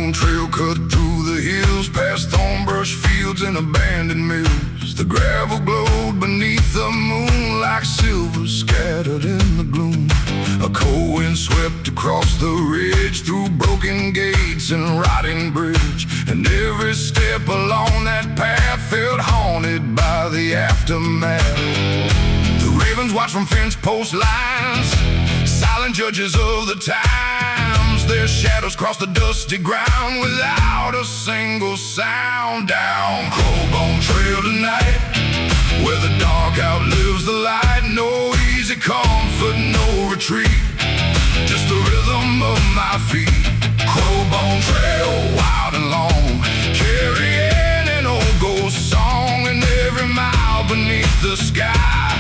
Crowbone trail cut through the hills, past thornbrush fields and abandoned mills. The gravel glowed beneath the moon like silver scattered in the gloom. A cold wind swept across the ridge, through broken gates and rotting bridge. And every step along that path felt haunted by the aftermath. The ravens watched from fence post lines, silent judges of the times. Their shadows crossed the dusty ground without a single sound. Down Crowbone Trail tonight, where the dark outlives the light. No easy comfort, no retreat, just the rhythm of my feet. Crowbone Trail, wild and long, carrying an old ghost song. And every mile beneath the sky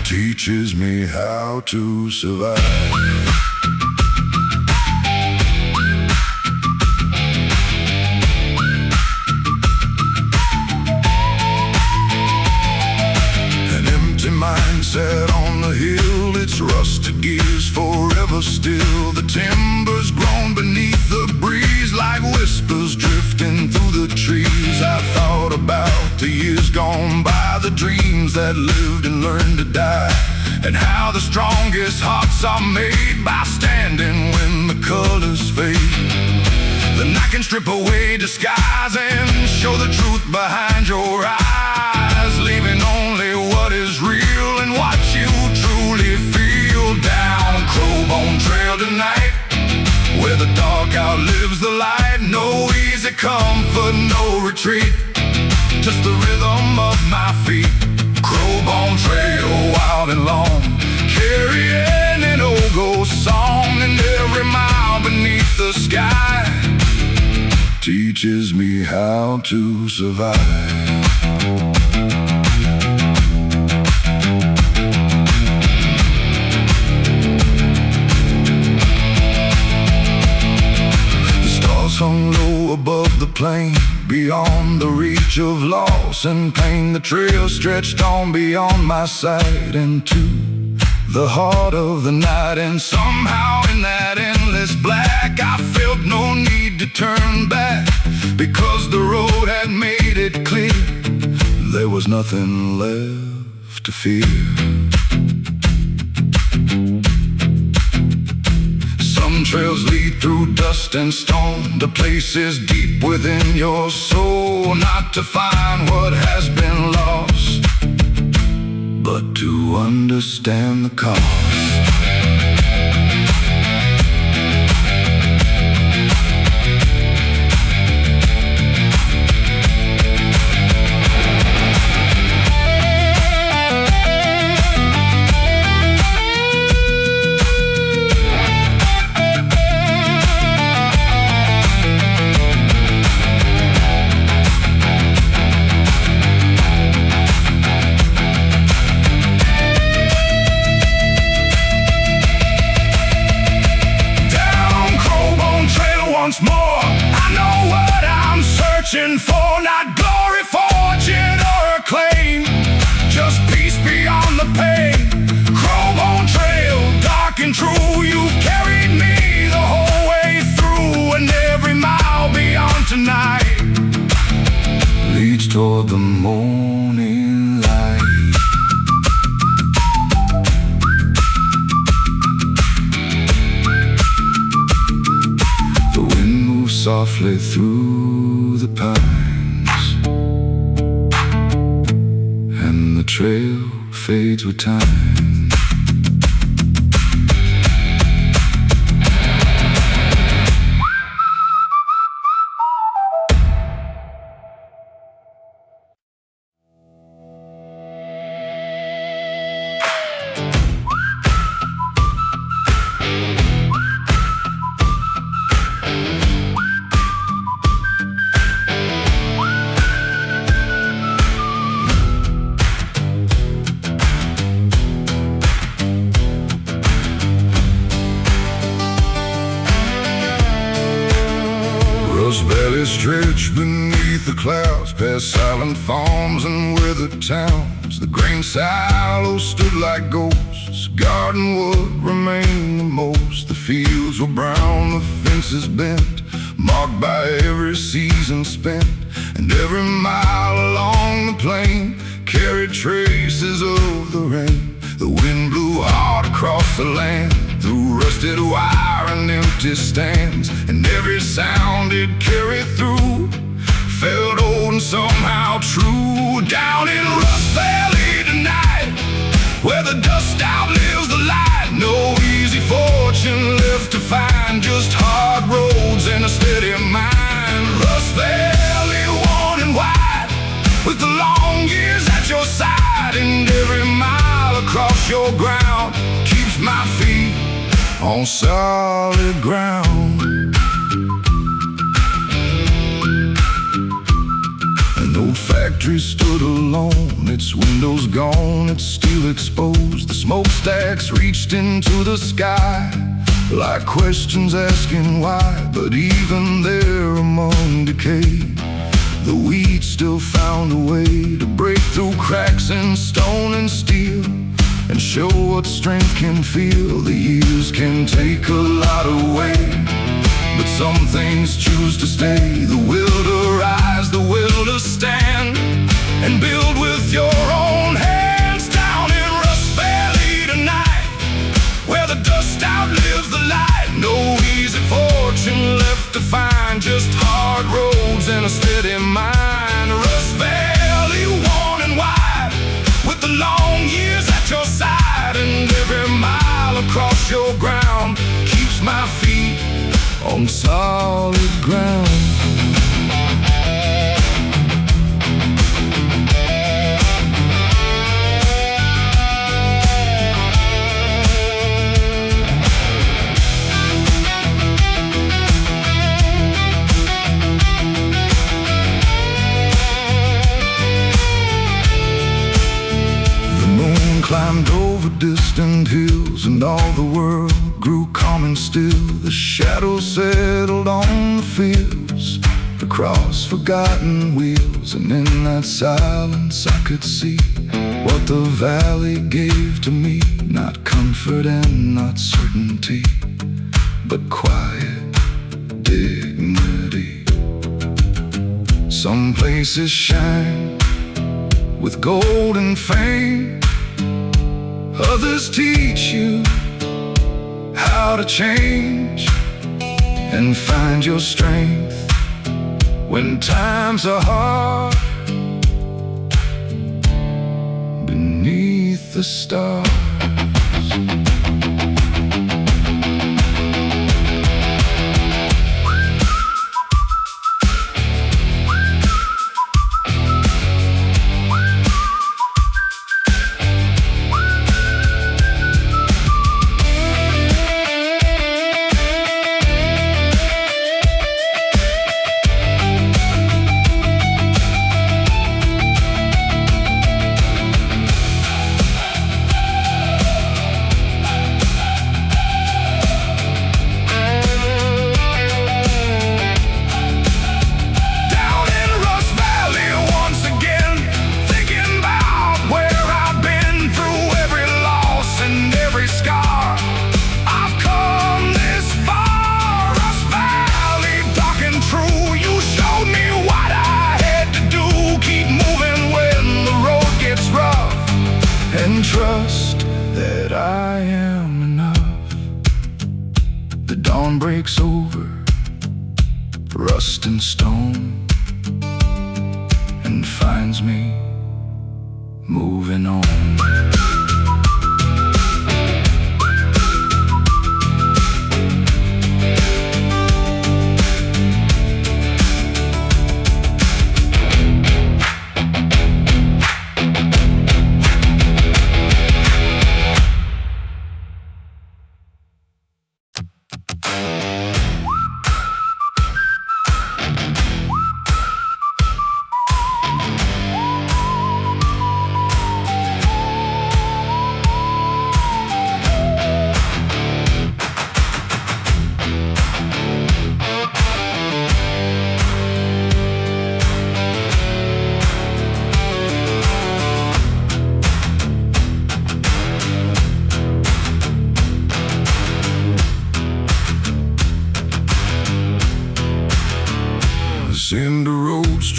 teaches me how to survive. Set on the hill, its rusted gears forever still. The timbers groan beneath the breeze like whispers drifting through the trees. I thought about the years gone by, the dreams that lived and learned to die, and how the strongest hearts are made by standing when the colors fade. The night can strip away disguise and show the truth behind your eyes, leaving only what is real and what you truly feel. Down Crowbone Trail tonight, where the dark outlives the light. No easy comfort, no retreat, just the rhythm of my feet. Crowbone Trail, wild and long, carrying an old ghost song. And every mile beneath the sky teaches me how to survive. Hung low above the plain, beyond the reach of loss and pain. The trail stretched on beyond my sight into the heart of the night. And somehow in that endless black I felt no need to turn back, because the road had made it clear there was nothing left to fear. Some trails lead through dust and stone, to places deep within your soul, not to find what has been lost, but to understand the cost. Once more, I know what I'm searching for, not glory, fortune, or acclaim, just peace beyond the pain. Crowbone Trail, dark and true, you've carried me the whole way through. And every mile beyond tonight leads toward the morning light. Softly through the pines, and the trail fades with time. Bellies stretched beneath the clouds, past silent farms and withered towns. The grain silos stood like ghosts, garden wood remained the most. The fields were brown, the fences bent, marked by every season spent, and every mile along the plain carried traces of the rain. The wind blew hard across the land, through rusted wire and empty stands, and every sound it carried through felt old and somehow true. Down in Rust Valley tonight, where the dust outlives the light, no easy fortune left to find, just hard roads and a steady mind. Rust Valley, worn and wide, with the long years at your side, and every mile across your ground keeps my feet on solid ground. An old factory stood alone, its windows gone, its steel exposed. The smokestacks reached into the sky like questions asking why. But even there among decay, the weeds still found a way to break through cracks in stone and steel, and show what strength can feel. The years can take a lot away, but some things choose to stay. The will to rise, the will to stand, and build with your own hands. Down in Rust Valley tonight, where the dust outlives the light, no easy fortune left to find, just hard roads and a steady mind. Rust Valley, worn and wide, with the long years at your side, and every mile across your ground keeps my feet on solid ground. Climbed over distant hills, and all the world grew calm and still. The shadows settled on the fields across forgotten wheels, and in that silence I could see what the valley gave to me. Not comfort and not certainty, but quiet dignity. Some places shine with gold and fame, others teach you how to change and find your strength when times are hard beneath the stars. And trust that I am enough. The dawn breaks over rust and stone and finds me moving on.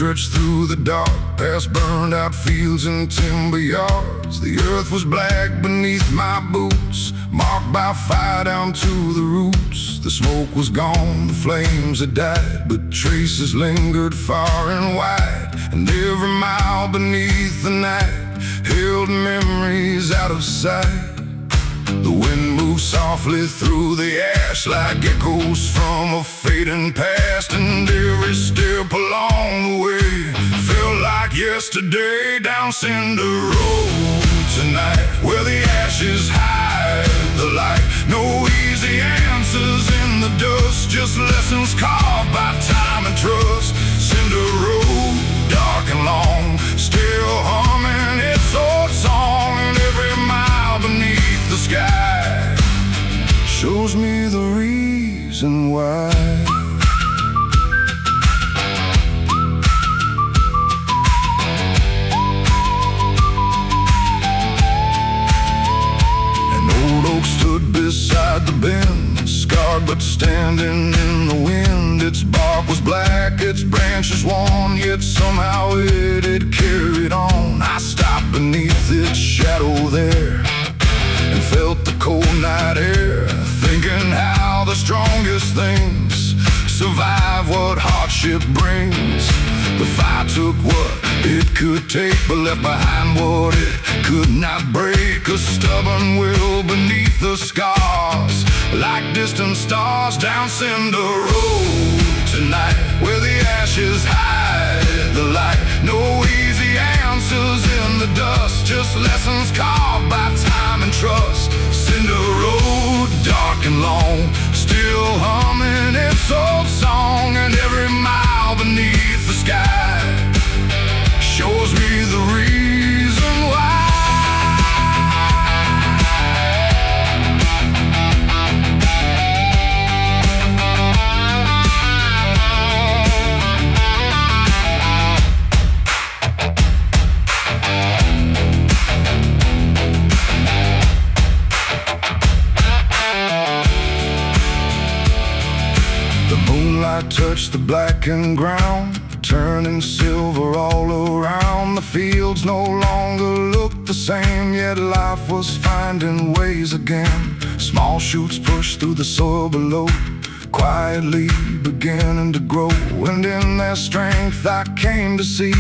stretched through the dark, past burned out fields and timber yards. The earth was black beneath my boots, marked by fire down to the roots. The smoke was gone, the flames had died, but traces lingered far and wide. And every mile beneath the night held memories out of sight. The wind moved softly through the ash like echoes from a fading past, and every step along the way felt like yesterday. Down Cinder Road tonight, where the ashes hide the light. No easy answers in the dust, just lessons carved by time and trust. Cinder Road, dark and long, still humming its old song, and every mile beneath the sky shows me the reason why. An old oak stood beside the bend, scarred but standing in the wind. Its bark was black, its branches worn, yet somehow it had carried on. I stopped beneath its shadow there and felt the cold night air, thinking how the strongest things survive what hardship brings. The fire took what it could take, but left behind what it could not break. A stubborn will beneath the scars, like distant stars. Down Cinder Road tonight, where the ashes hide the light. No easy answers in the dust, just lessons carved by time and trust. Cinder Road, dark and long, still humming its old song, and every mile beneath the sky shows me the reason why. Moonlight touched the blackened ground, turning silver all around. The fields no longer looked the same, yet life was finding ways again. Small shoots pushed through the soil below, quietly beginning to grow. And in their strength I came to see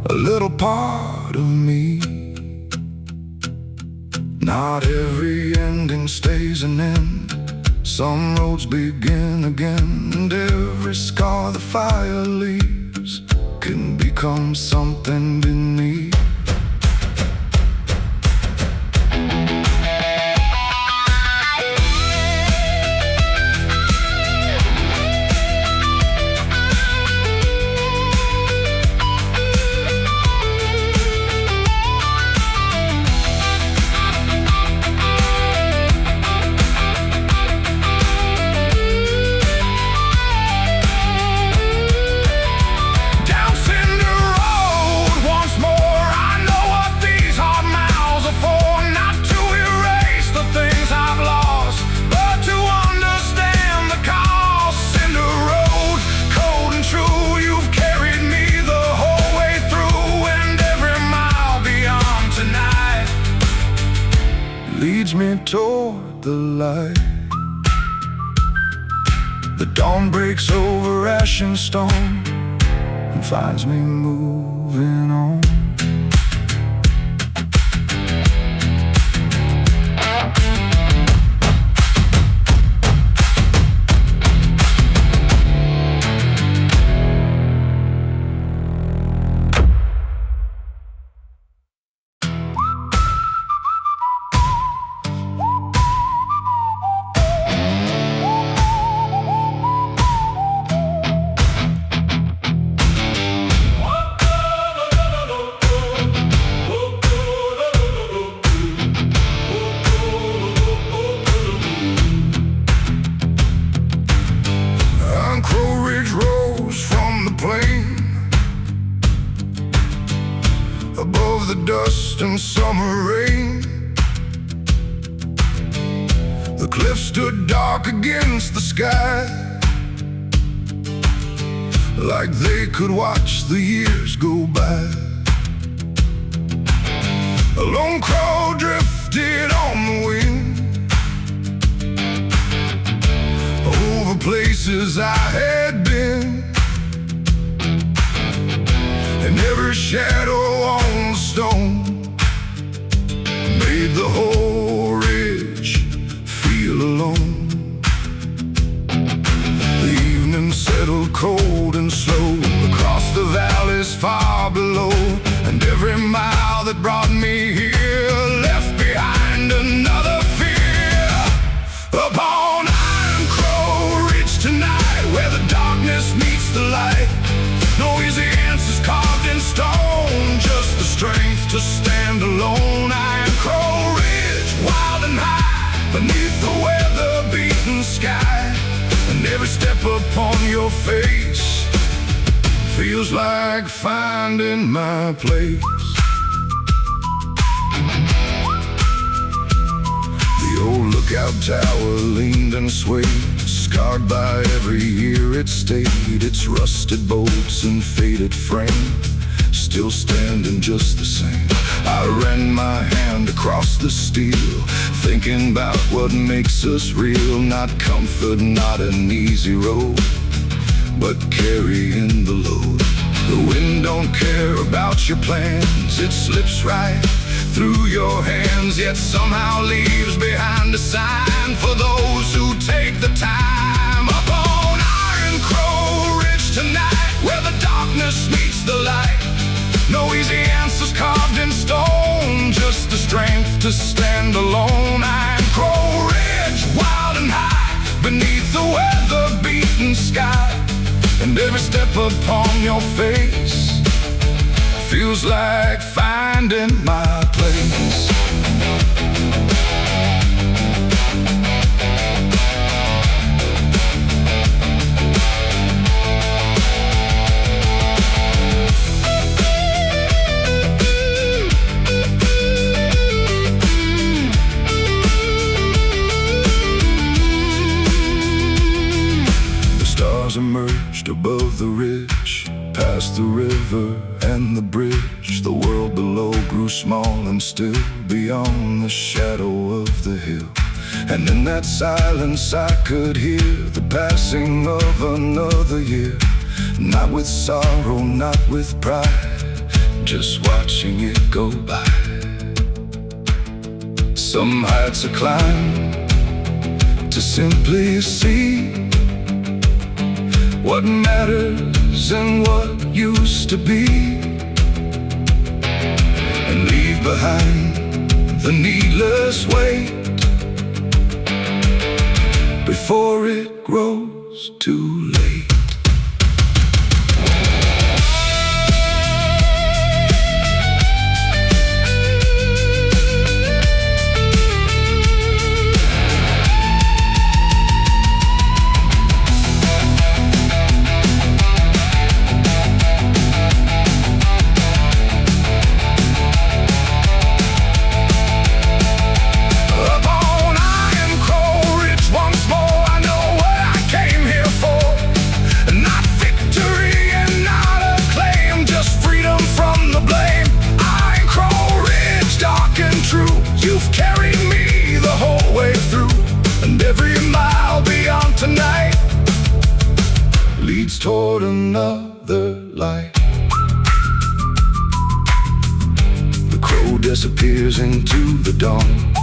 a little part of me. Not every ending stays an end, some roads begin again, and every scar the fire leaves can become something beneath. Leads me toward the light. The dawn breaks over ash and stone and finds me moving on. Above the dust and summer rain, the cliff stood dark against the sky, like they could watch the years go by. A lone crow drifted on the wind over places I had been, and every shadow on the stone made the whole ridge feel alone. The evening settled cold and slow across the valleys far below, and every mile that brought me here left behind another fear. Upon Iron Crow Ridge tonight, where the darkness meets the light, no easy answers carved in stone, just the strength to stand alone. Iron Crow Ridge, wild and high, beneath the weather-beaten sky, and every step upon your face feels like finding my place. The old lookout tower leaned and swayed, scarred by every year it stayed. Its rusted bolts and faded frame still standing just the same. I ran my hand across the steel, thinking about what makes us real. Not comfort, not an easy road, but carrying the load. The wind don't care about your plans, it slips right through your hands, yet somehow leaves behind a sign for those who take the time. Up on Iron Crow Ridge tonight, where the darkness meets the light, no easy answers carved in stone, just the strength to stand alone. Iron Crow Ridge, wild and high, beneath the weather-beaten sky, and every step upon your face feels like finding my place. Emerged above the ridge, past the river and the bridge. The world below grew small and still, beyond the shadow of the hill. And in that silence I could hear the passing of another year. Not with sorrow, not with pride, just watching it go by. Some heights to climb, to simply see what matters and what used to be, and leave behind the needless weight before it grows too late. You've carried me the whole way through, and every mile beyond tonight leads toward another light. The crow disappears into the dawn,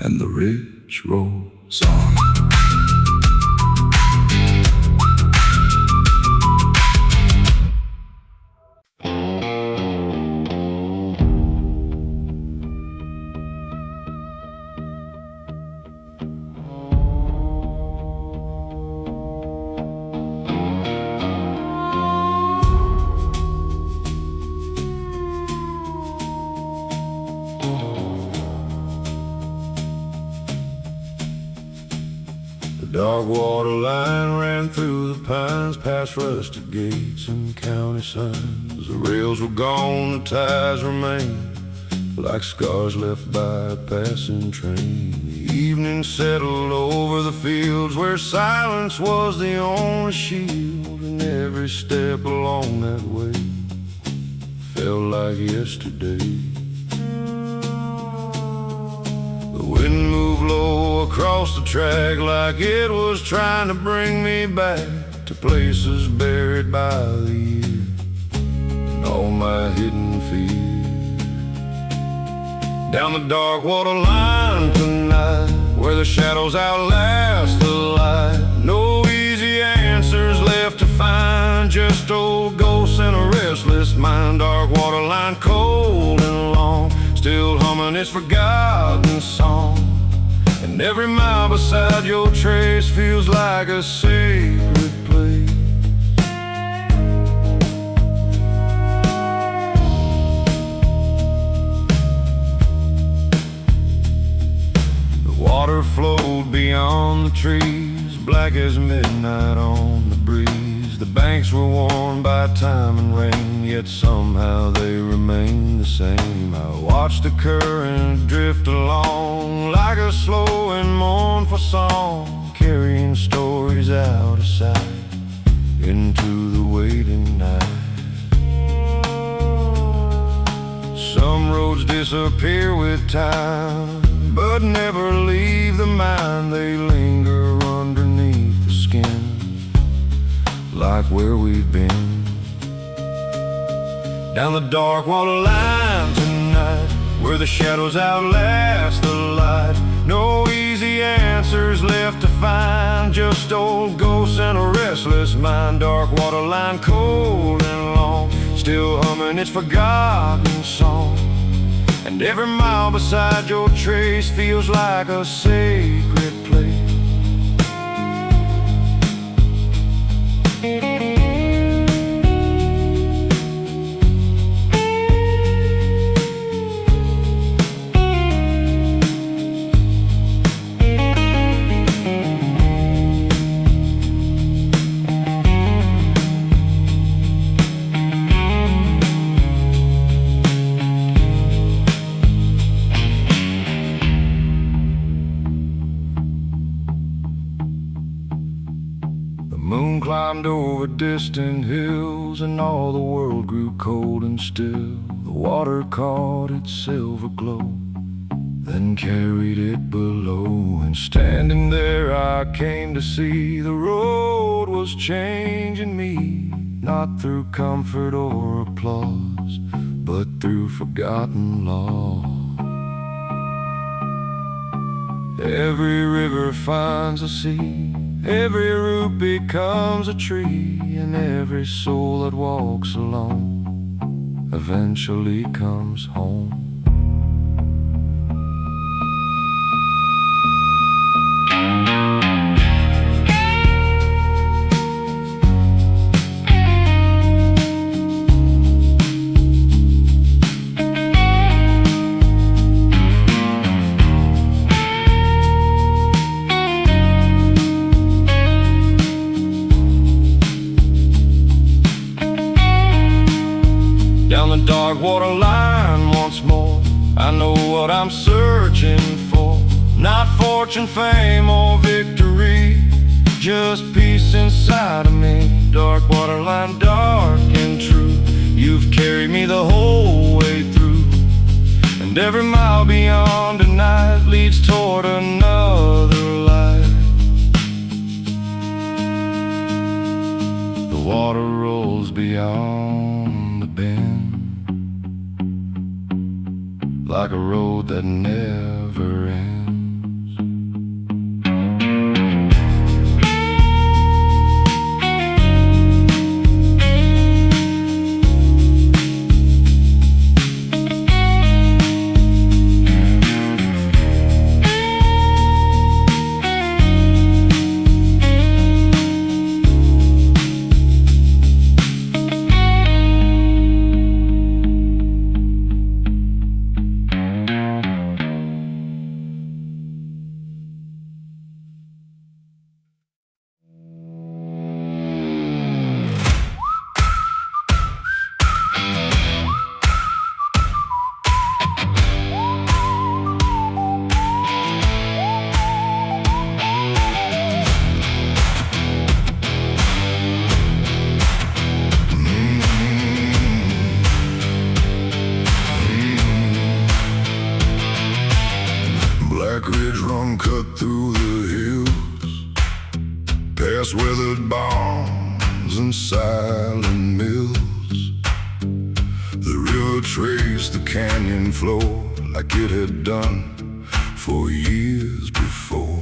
and the ridge rolls on. The dark water line ran through the pines, past rusted gates and county signs. The rails were gone, the ties remained, like scars left by a passing train. The evening settled over the fields where silence was the only shield, and every step along that way felt like yesterday. The wind moved low across the track like it was trying to bring me back to places buried by the year and all my hidden fears. Down the dark water line tonight, where the shadows outlast the light. No easy answers left to find, just old ghosts and a restless mind. Dark water line, cold and long, still humming its forgotten song. And every mile beside your trace feels like a sacred place. The water flowed beyond the trees, black as midnight on the breeze. The banks were worn by time and rain, yet somehow they remained the same. I watched the current drift along like a slow and mournful song, carrying stories out of sight into the waiting night. Some roads disappear with time, but never leave the mind. They linger underneath the skin, like where we've been. Down the dark water line tonight, where the shadows outlast the light. No easy answers left to find, just old ghosts and a restless mind. Dark water line, cold and long, still humming its forgotten song. And every mile beside your trace feels like a sacred place. The moon climbed over distant hills, and all the world grew cold and still. The water caught its silver glow, then carried it below. And standing there I came to see the road was changing me, not through comfort or applause, but through forgotten law. Every river finds a sea, every root becomes a tree, and every soul that walks alone eventually comes home. Down the dark water line once more, I know what I'm searching for. Not fortune, fame, or victory, just peace inside of me. Dark water line, dark and true, you've carried me the whole way through. And every mile beyond tonight leads toward another life. The water rolls beyond the bend, like a road that never ends. Black Ridge Run cut through the hills, past weathered barns and silent mills. The river traced the canyon floor like it had done for years before.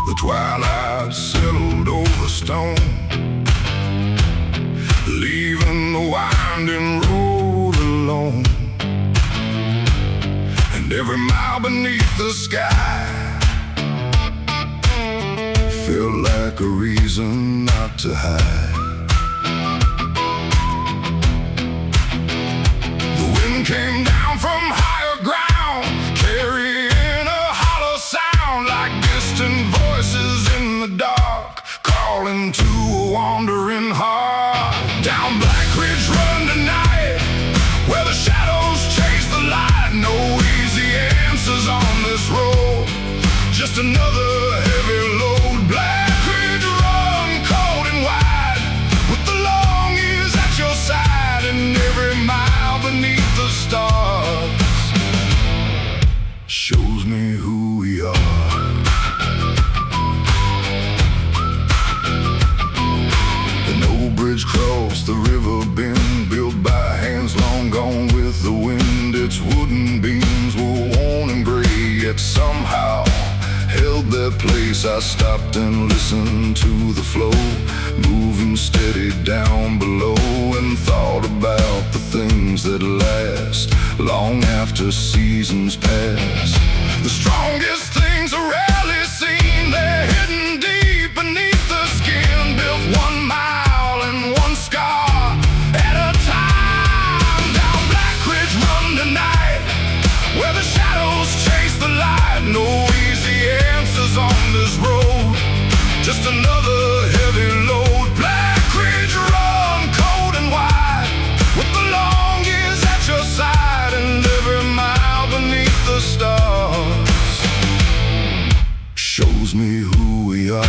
The twilight settled over stone, leaving the winding road alone. And every mile beneath the sky felt like a reason not to hide. The wind came down from higher ground, carrying a hollow sound like distant voices in the dark, calling to a wandering heart. Down Black Ridge Run tonight, where the shadows chase the light. No easy answers on this road, just another heavy load. Black Ridge Run, cold and wide, with the long years at your side, and every mile beneath the stars shows me who we are. Bridge crossed the river bend, built by hands long gone with the wind. Its wooden beams were worn and gray, yet somehow held their place. I stopped and listened to the flow, moving steady down below, and thought about the things that last long after seasons pass. The strongest things are rarely seen, they're hidden deep beneath the skin. Built 1 mile and one scar at a time. Down Black Ridge Run tonight, where the shadows chase the light. No easy answers on this road, just another heavy load. Black Ridge Run, cold and wide, with the long years at your side, and every mile beneath the stars shows me who we are.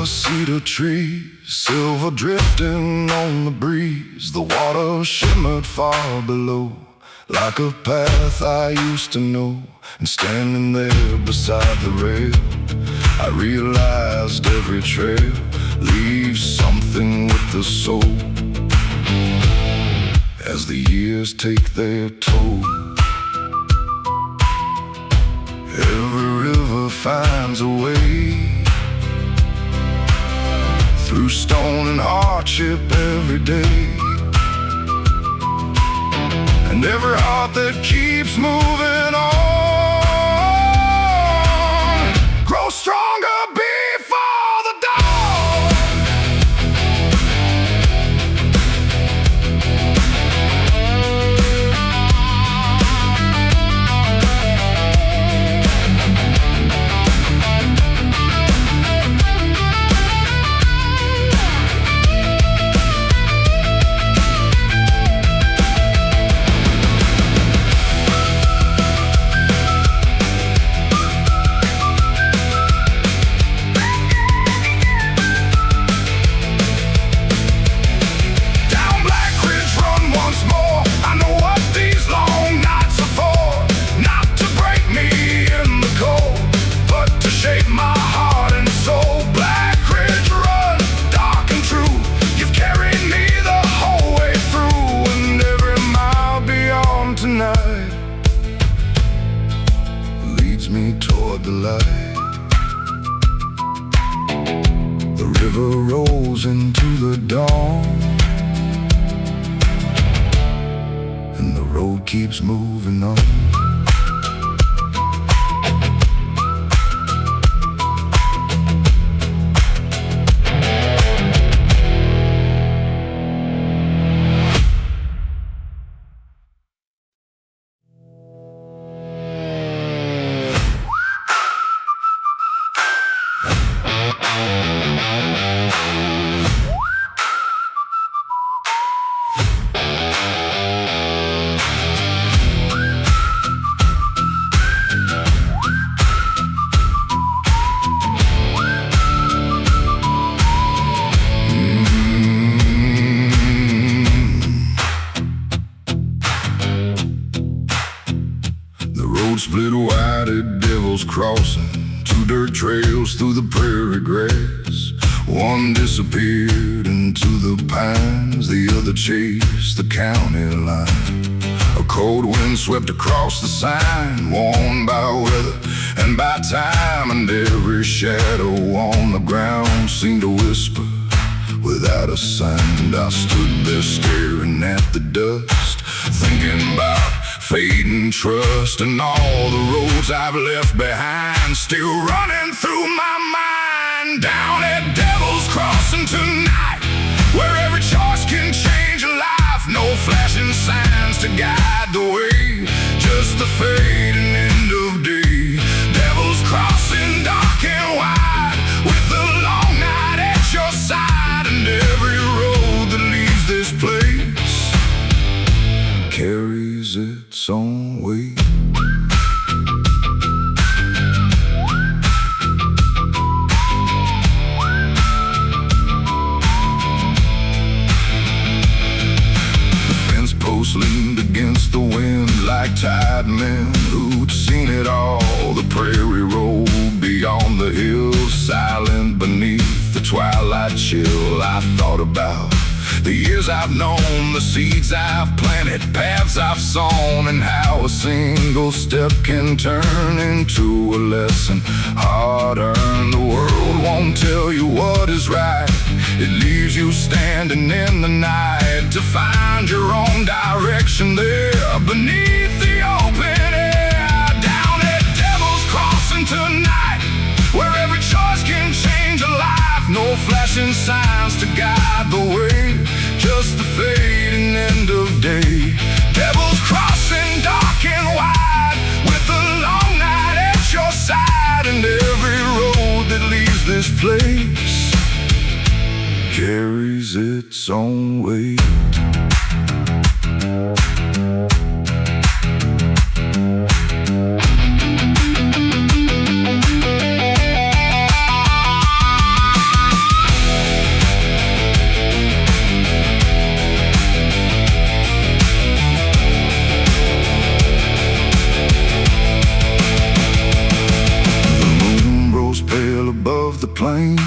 Cedar trees, silver drifting on the breeze. The water shimmered far below, like a path I used to know. And standing there beside the rail, I realized every trail leaves something with the soul. As the years take their toll, every river finds a way through stone and hardship every day. And every heart that keeps moving on grows stronger before the dawn. Leads me toward the light. The river rolls into the dawn, and the road keeps moving on. road split wide at Devil's Crossing. Two dirt trails through the prairie grass. One disappeared into the pines, the other chased the county line. A cold wind swept across the sign, worn by weather and by time, and every shadow on the ground seemed to whisper without a sound. I stood there staring at the dust, thinking about fate and trust, and all the roads I've left behind still running through my mind. Down at Devil's Crossing tonight, where every choice can change a life. No flashing signs to guide the way, just the fading end of day. Devil's Crossing, dark and wide, with the long night at your side, and every road that leaves this place carries its own weight. Leaned against the wind like tired men who'd seen it all. The prairie rolled beyond the hills, silent beneath the twilight chill. I thought about the years I've known, the seeds I've planted, paths I've sown, and how a single step can turn into a lesson hard-earned. The world won't tell you what is right, it leaves you standing in the night to find your own direction there beneath the open air. Down at Devil's Crossing tonight, where every choice can change a life. No flashing signs to guide the way, just the fading end of day. Devil's Crossing, dark and wide, with the long night at your side, and every road that leaves this place carries its own weight. Above the plain,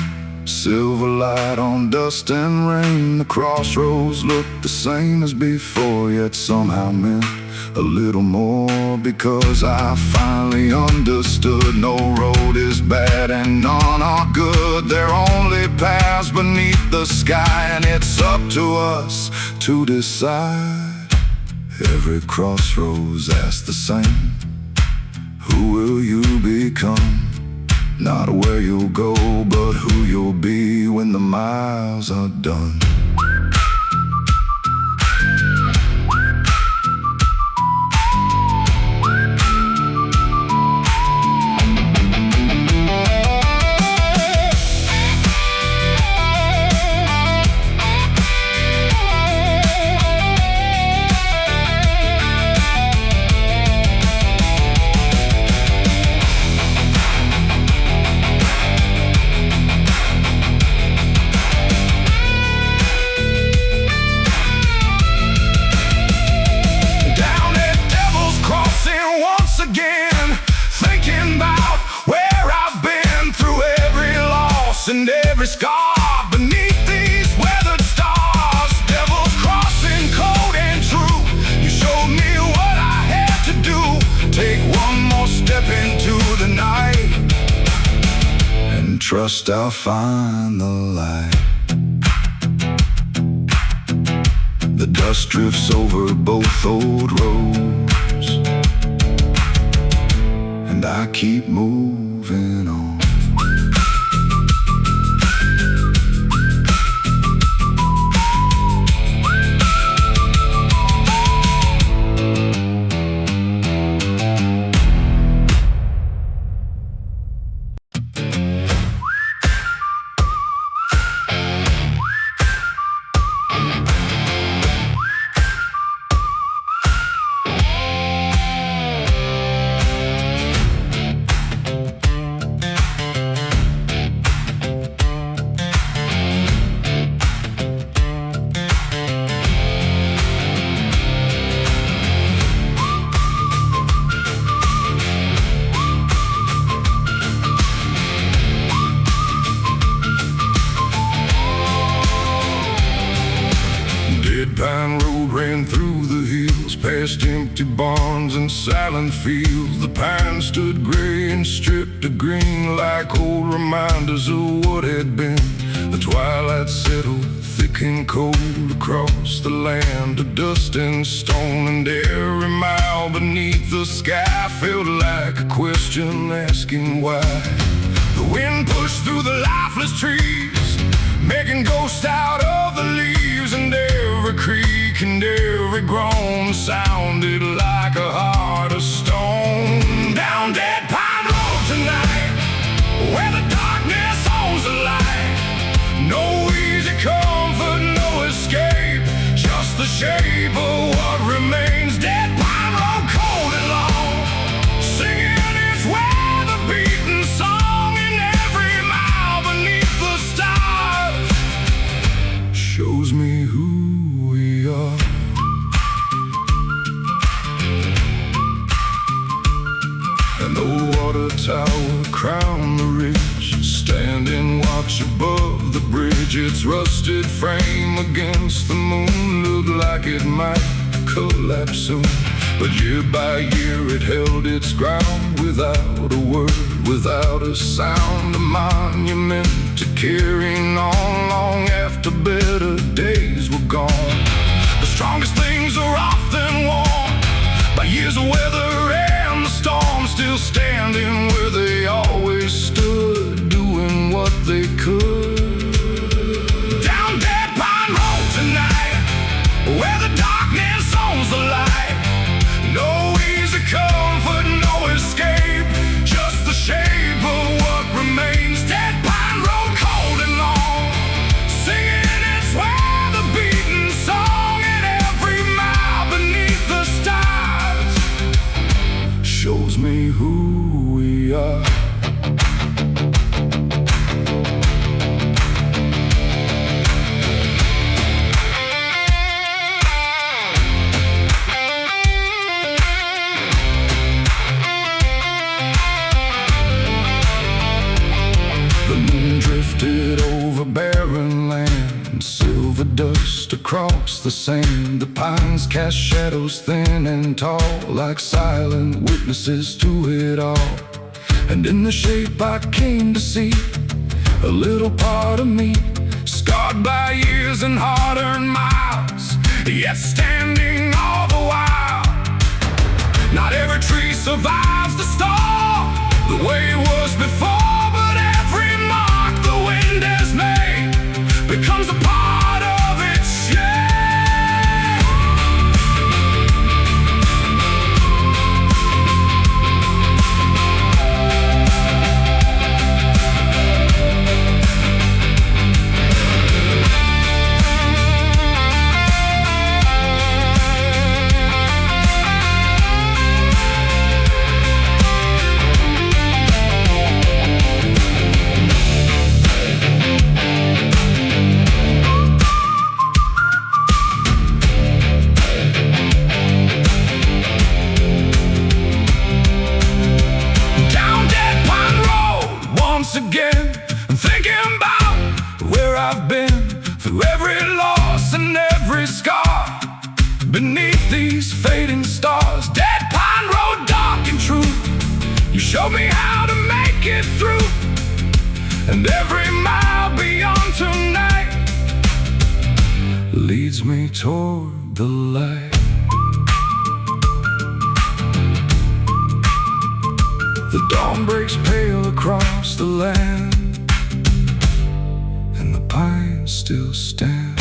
silver light on dust and rain. The crossroads looked the same as before, yet somehow meant a little more, because I finally understood no road is bad and none are good. They're only paths beneath the sky, and it's up to us to decide. Every crossroads asks the same: who will you become? Not where you'll go, but who you'll be when the miles are done. And every scar beneath these weathered stars. Devil's Crossing, cold and true, you showed me what I had to do. Take one more step into the night and trust I'll find the light. The dust drifts over both old roads, and I keep moving on. empty barns and silent fields. The pines stood gray and stripped to green, like old reminders of what had been. The twilight settled thick and cold across the land of dust and stone, and every mile beneath the sky felt like a question asking why. The wind pushed through the lifeless trees, making ghosts out of the leaves, and every creak and every groan sounded like a heart of stone. Down Dead Pine Road tonight, where the darkness owns the light. No easy comfort, no escape, just the shape of what remains. Dead Pine Road, cold and long, singing its weather beaten song, and every mile beneath the stars shows me who we are. And the water tower crowned the ridge, standing watch above the bridge. Its rusted frame against the moon looked like it might collapse soon, but year by year it held its ground, without a word, without a sound. A monument to carrying on long after better days were gone. The strongest things are often worn by years of weather and the storm, still standing where they always stood, doing what they could. Down Dead Pine Road tonight, where the darkness owns the light. No easy comfort, no escape, just the shape of what remains. Dead Pine Road, cold and long, singing its weather beaten song, and every mile beneath the stars shows me who we are. The moon drifted over barren land, silver dust across the sand. The pines cast shadows thin and tall, like silent witnesses to it all. And in the shape I came to see, a little part of me, scarred by years and hard-earned miles, yet standing all the while. Not every tree survives the storm the way it was before, but every mark the wind has made becomes a part of its shape. Again, I'm thinking about where I've been, through every loss and every scar, beneath these fading stars. Dead Pine Road, dark and true, you showed me how to make it through, and every mile beyond tonight leads me toward the light. The dawn breaks pale across the land, and the pines still stand.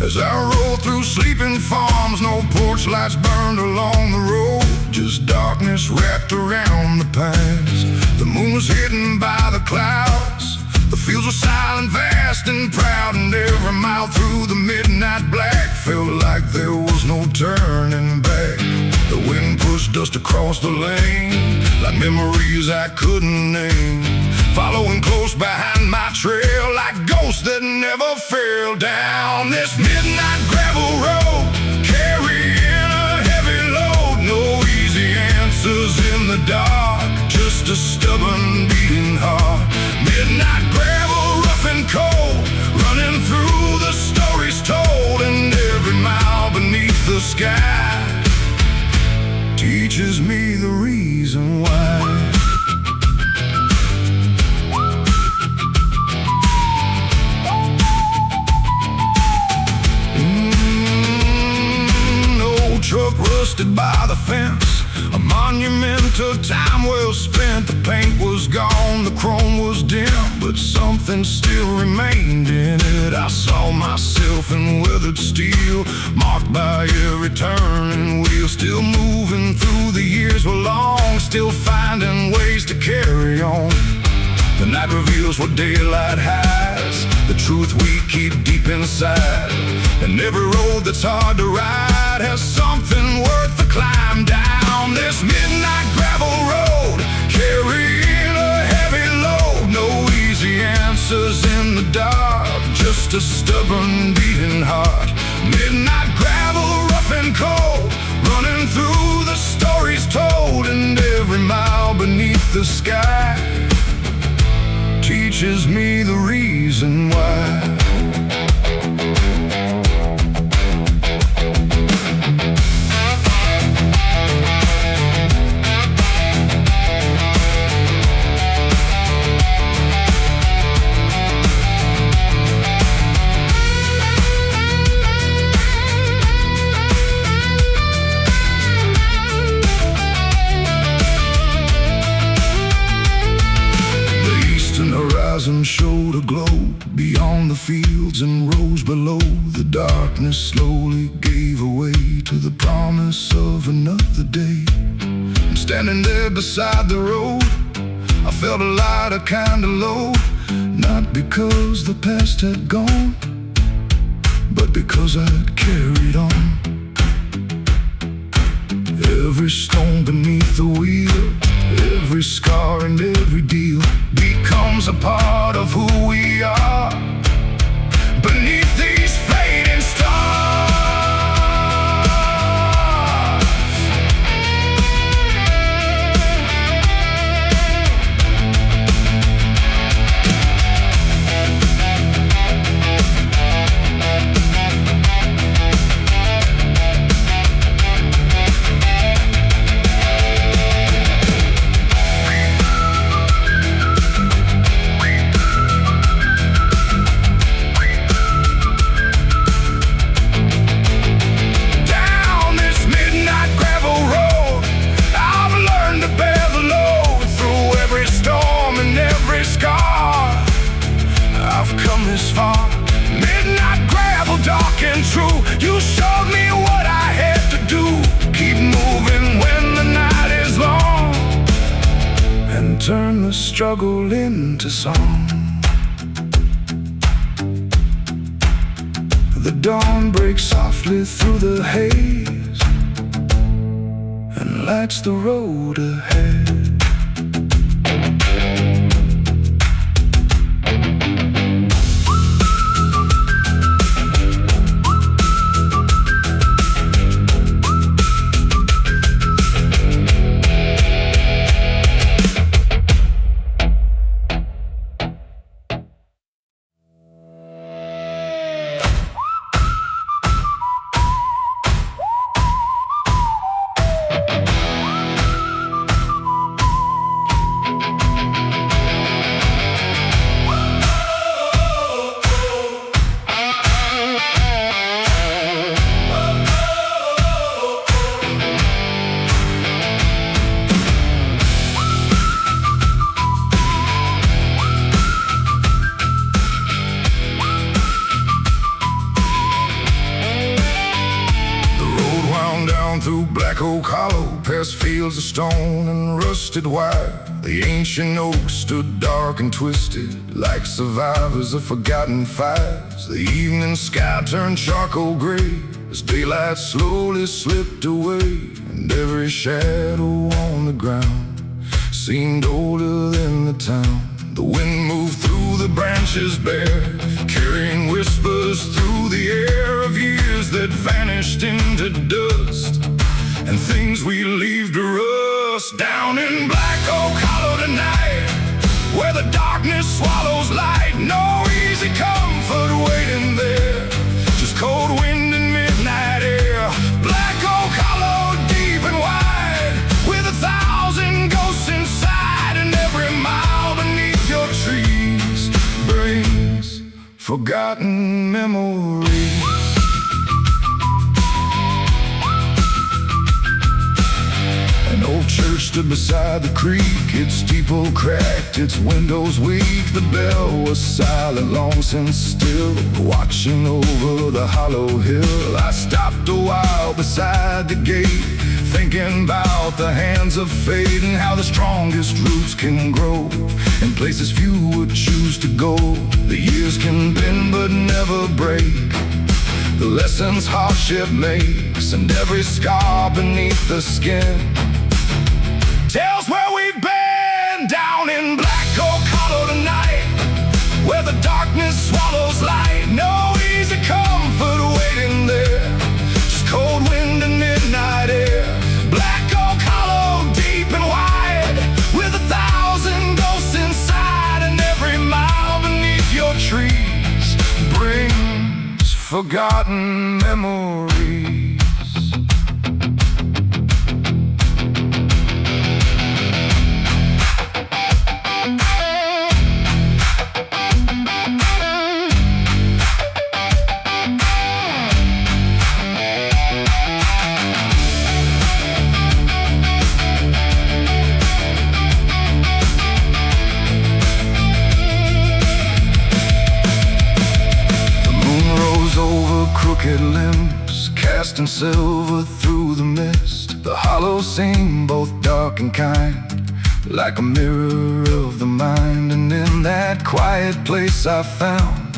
As I roll through sleeping farms, no porch lights burned along the road, just darkness wrapped around the pines. The moon was hidden by the clouds, the fields were silent, vast and proud, and every mile through the midnight black felt like there was no turning back. The wind pushed dust across the lane, like memories I couldn't name, following close behind my trail like ghosts that never fell. Down this midnight gravel road, carrying a heavy load, no easy answers in the dark, just a stubborn beating heart. Midnight gravel, rough and cold, running through the stories told, and every mile beneath the sky teaches me the reason why. Truck rusted by the fence, a monument to time well spent. The paint was gone, the chrome was dim, but something still remained in it. I saw myself in weathered steel, marked by every turning wheel. Still moving through the years were long, still finding ways to carry on. The night reveals what daylight hides, the truth we keep deep inside. And every road that's hard to ride has something worth the climb. Down this midnight gravel road, carrying a heavy load, no easy answers in the dark, just a stubborn beating heart. Midnight gravel, rough and cold, running through the stories told, and every mile beneath the sky teaches me the reason why. Showed a glow beyond the fields and rose below. The darkness slowly gave away to the promise of another day. I'm standing there beside the road, I felt a lighter kind of load, not because the past had gone, but because I'd carried on. Every stone beneath the wheel, every scar and every deal becomes a part of who we are beneath these fading stars. You showed me what I had to do, keep moving when the night is long, and turn the struggle into song. The dawn breaks softly through the haze and lights the road ahead. past fields of stone and rusted wire. The ancient oaks stood dark and twisted, like survivors of forgotten fires. The evening sky turned charcoal gray as daylight slowly slipped away, and every shadow on the ground seemed older than the town. The wind moved through the branches bare, carrying whispers through the air of years that vanished into dust, and things we leave to rust. Down in Black Oak Hollow tonight, where the darkness swallows light, no easy comfort waiting there, just cold wind and midnight air. Black Oak Hollow, deep and wide, with 1,000 ghosts inside, and every mile beneath your trees brings forgotten memories. An old church stood beside the creek, its steeple cracked, its windows weak. The bell was silent, long since still, watching over the hollow hill. I stopped a while beside the gate, thinking about the hands of fate, and how the strongest roots can grow in places few would choose to go. The years can bend but never break, the lessons hardship makes, and every scar beneath the skin tells where we've been. Down in Black Oak Hollow tonight, where the darkness swallows light, no easy comfort waiting there, just cold wind and midnight air. Black Oak Hollow, deep and wide, with 1,000 ghosts inside, and every mile beneath your trees brings forgotten memories. Crooked limbs, casting silver through the mist. The hollows seem both dark and kind, like a mirror of the mind. And in that quiet place I found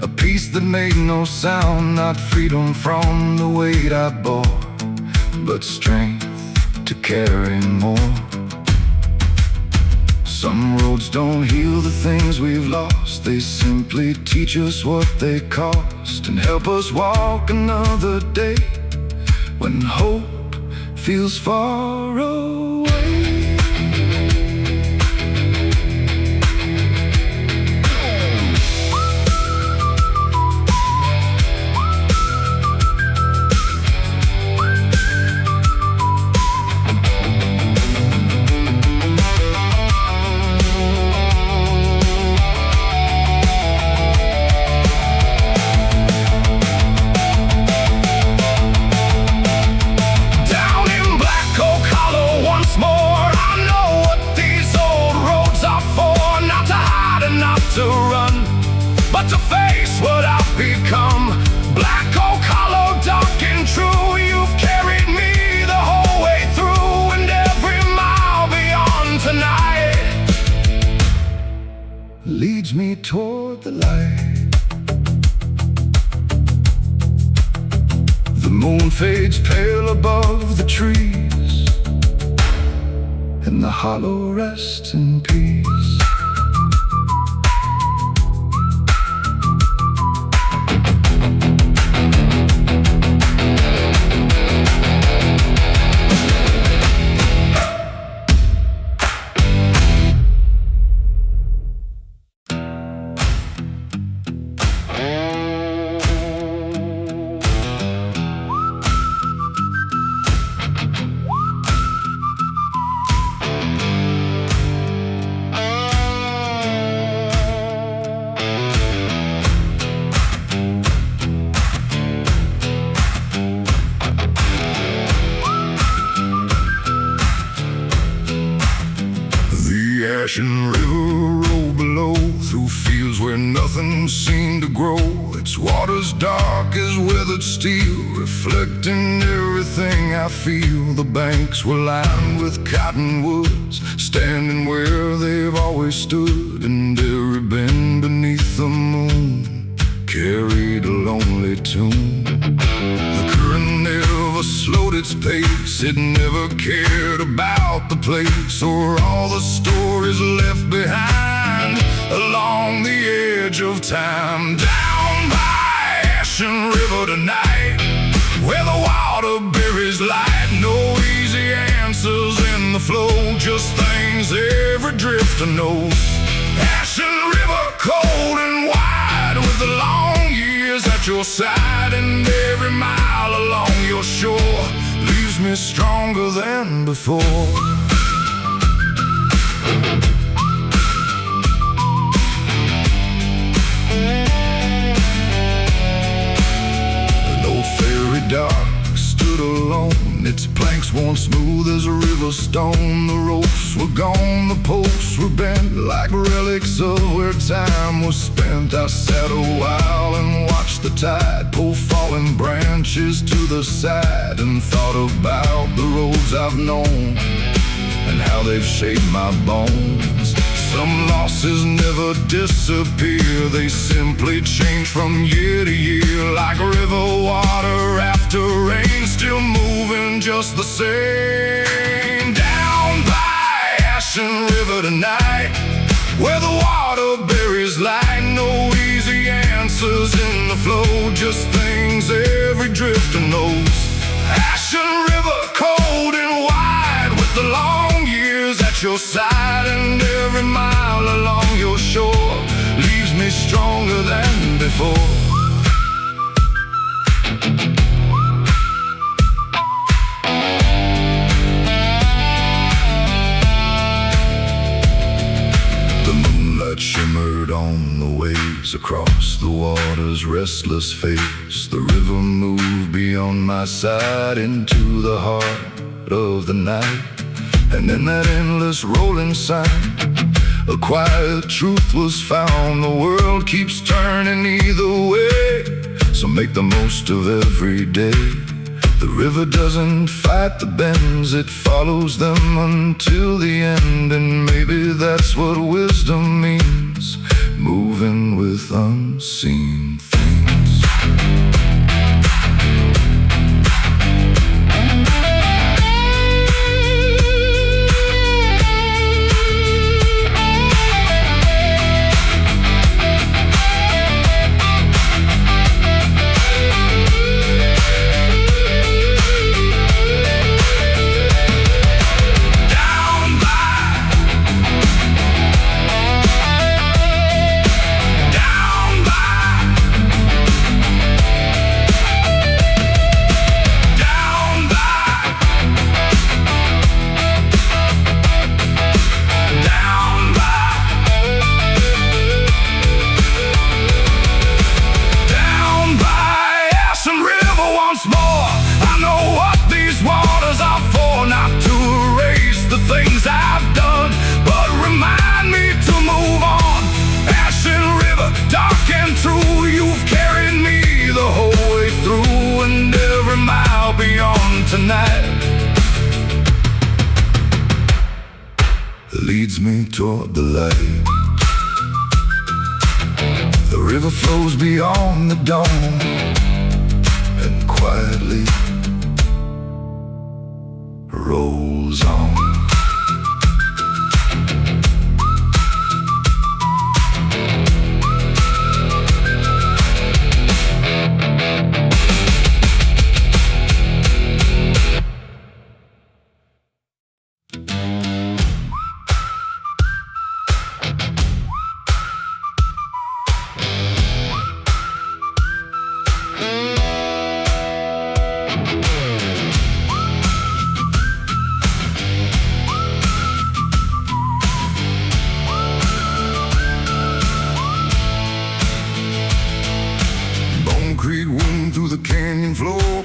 a peace that made no sound, not freedom from the weight I bore, but strength to carry more. Some roads don't heal the things we've lost, they simply teach us what they cost, and help us walk another day when hope feels far away. To run, but to face what I've become. Black Oak Hollow, dark and true, you've carried me the whole way through, and every mile beyond tonight leads me toward the light. The moon fades pale above the trees, and the hollow rests in peace. Ashen river rolled below, through fields where nothing seemed to grow. its water's dark as weathered steel, reflecting everything I feel. The banks were lined with cottonwoods, standing where they've always stood, and every bend beneath the moon carried a lonely tune. The current never slowed its pace, it never cared about the place or all the stories left behind along the edge of time. Down by Ashen River tonight, where the water buries light, no easy answers in the flow, just things every drifter knows. Ashen River, cold and wide, with the long years at your side, and every mile along your shore leaves me stronger than before. An old ferry dock stood alone, its planks worn smooth as a river stone. The ropes were gone, the posts were bent like relics of where time was spent. I sat a while and watched the tide pull fallen branches to the side, and thought about the roads I've known and how they've shaped my bones. Some losses never disappear, they simply change from year to year, like river water after rain, still moving just the same. Down by Ashen River tonight, where the water buries light, no easy answers in the flow, just things every drifter knows. Ashen River, cold and wide, with the long years at your side, and every mile along your shore leaves me stronger than before. The moonlight shimmered on the waves across the water's restless face. The river moved beyond my side into the heart of the night, and in that endless rolling sound, a quiet truth was found. The world keeps turning either way, so make the most of every day. The river doesn't fight the bends, it follows them until the end. And maybe that's what wisdom means, moving with unseen things. Tonight leads me toward the light. The river flows beyond the dawn and quietly rolls on.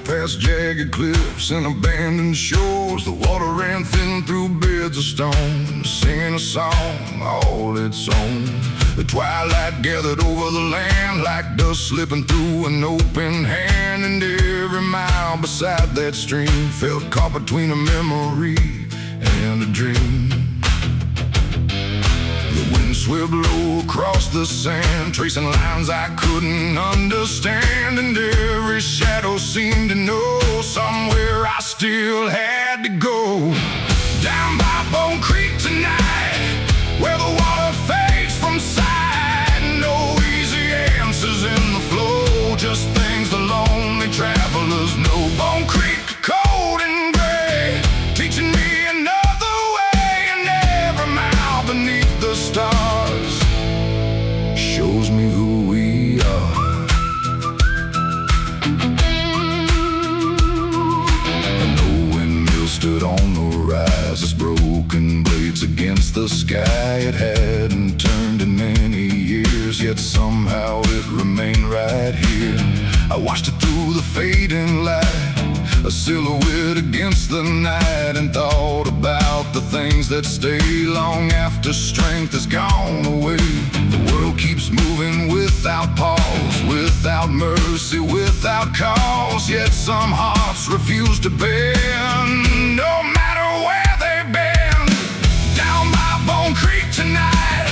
Past jagged cliffs and abandoned shores, the water ran thin through beds of stone, singing a song all its own. The twilight gathered over the land like dust slipping through an open hand, and every mile beside that stream felt caught between a memory and a dream. The wind swept low across the sand, tracing lines I couldn't understand, and every shadow seemed to know somewhere I still had to go. Down by Bone Creek tonight, where the water fades from sight. No easy answers in the flow, just things the lonely travelers know. Bone Creek, cold and gray, teaching me another way, and every mile beneath the stars shows me who we are. An old windmill stood on the rise, its broken blades against the sky. It hadn't turned in many years, yet somehow it remained right here. I watched it through the fading light, a silhouette against the night, and thought about the things that stay long after strength has gone away. The world keeps moving without pause, without mercy, without cause, yet some hearts refuse to bend, no matter where they've been. Down by Bone Creek tonight,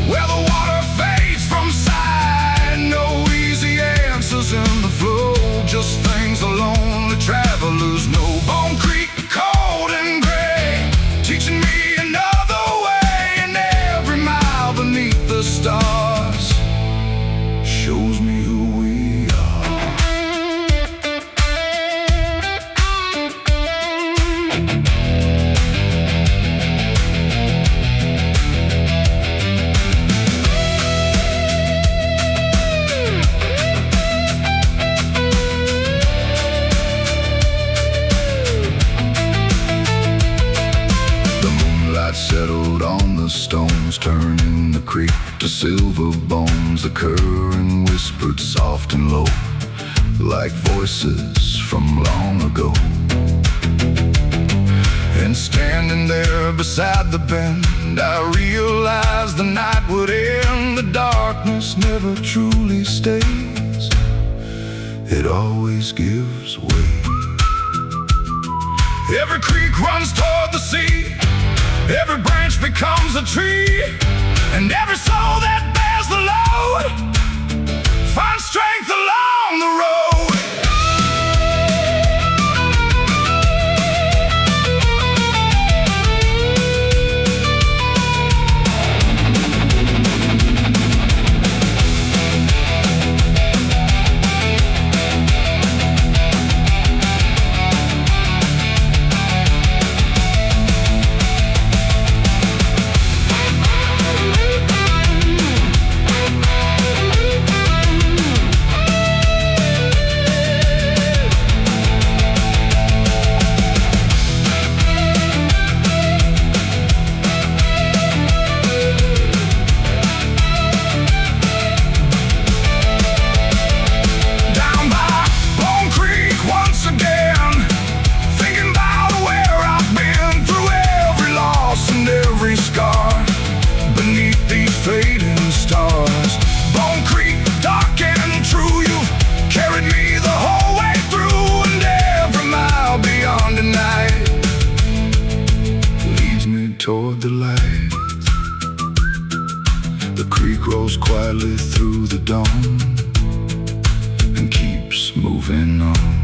where the water fades from sight. No easy answers in the flow, just things the lonely travelers know. Bone Creek, cold and gray, teaching me another way, and every mile beneath the stars shows me who we are. Settled on the stones, turning the creek to silver bones. The current whispered soft and low, like voices from long ago. And standing there beside the bend, I realized the night would end. The darkness never truly stays, it always gives way. Every creek runs toward the sea, every branch becomes a tree, and every soul that bears the load finds strength along the road. Fading stars, Bone Creek, dark and true, you've carried me the whole way through, and every mile beyond the night leads me toward the light. The creek rolls quietly through the dawn and keeps moving on.